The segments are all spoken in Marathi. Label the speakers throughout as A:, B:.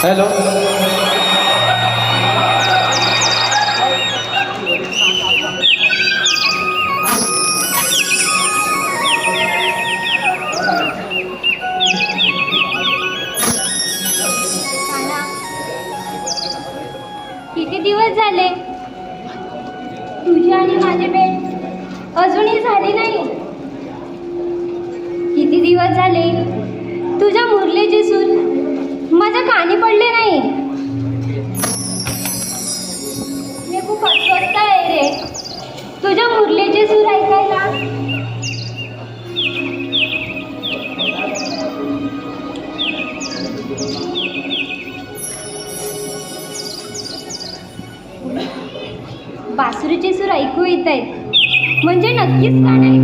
A: हॅलो.
B: किती दिवस झाले तुझी आणि माझी भेट अजूनही झाली नाही. किती दिवस झाले तुझ्या मुरलीचे सूर माझ्या कानी पडले नाही. मी खूप अस्वस्थ आहे रे तुझ्या मुरलीचे सूर ऐकायला. बासुरीचे सूर ऐकू येत आहेत म्हणजे नक्कीच का नाही.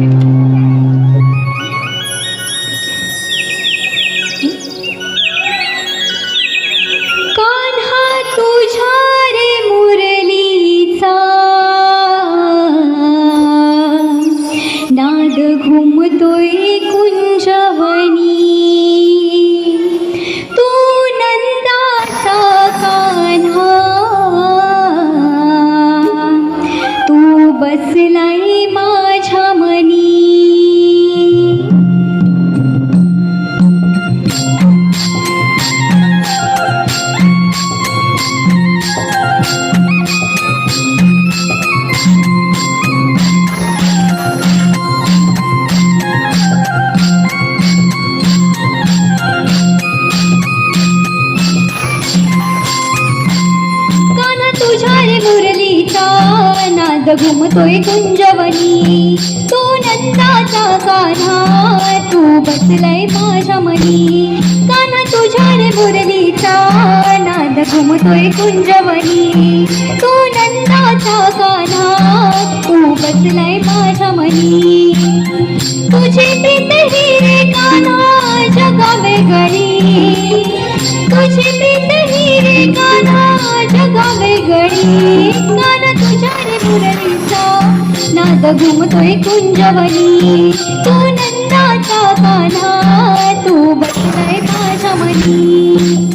B: कान्हा तुझ्या रे मुरलीचा नाद घुमतोय कुंजवनी. तू नंदाचा कान्हा बसलाय माझ्या मनी. कान्हा तुझ्या रे मुरलीचा नाद घुमतोय कुंजवनी. तू नंदाचा कान्हा तू बसलाय माझ्या मनी. कान्हा तुझ्या रे मुरलीचा नाद घुमतोय कुंजवनी. तू नंदाचा कान्हा तू बसलाय माझ्या मनी. तुझी प्रीत ही रे कान्हा जगा वेगळी. तुझी प्रीत ही रे कान्हा जगा वेगळी. कान्हा तुझ्या रे मुरलीचा नाद घुमतोय कुंजवनी. तू नंदाचा कान्हा तू बसलाय माझ्या मनी.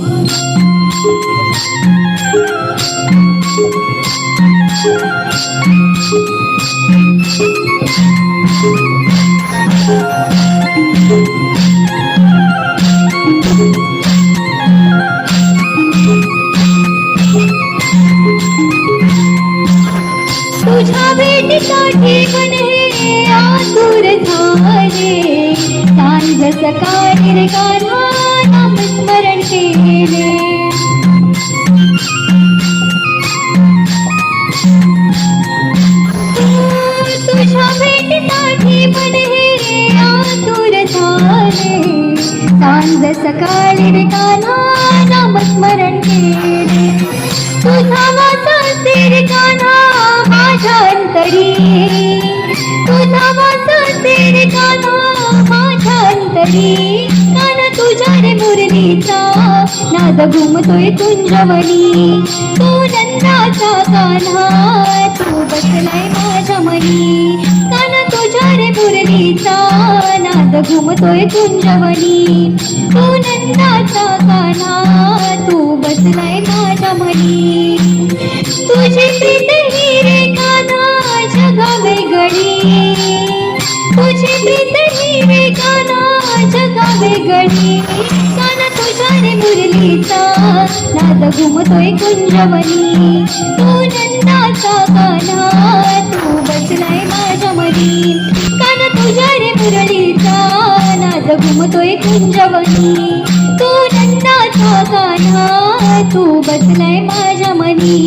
B: तुझ्या भेटीसाठी मन हे आतुर झाले. सांज सकाळी रे कान्हा नामस्मरण केले. तुझ्या भेटीसाठी मन हे आतुर झाले. सांज सकाळी रे कान्हा नामस्मरण केले. तुझा वासा रे कान्हा माझ्या अंतरी. तुझा वासा रे कान्हा माझ्या अंतरी. कान्हा तुझ्या रे मुरलीचा नाद घुमतोय कुंजवनी. तू नंदाचा कान्हा तू बसलाय माझ्या मनी. कान्हा तुझ्या रे मुरलीचा नाद घुमतोय कुंजवनी. तू नंदाचा कान्हा तू बसलाय माझ्या मनी. तुझी प्रीत ही रे कान्हा जगा वेगळी. तुझी प्रीत ही रे कान्हा जगा वेगळी. कान्हा तुझ्या रे मुरलीचा नाद घुमतोय कुंजवनी. तू नंदाचा कान्हा तू बसलाय माझ्या मनी. कान्हा तुझ्या रे मुरलीचा नाद घुमतोय कुंजवनी. तू नंदाचा कान्हा तू बसलाय माझ्या मनी.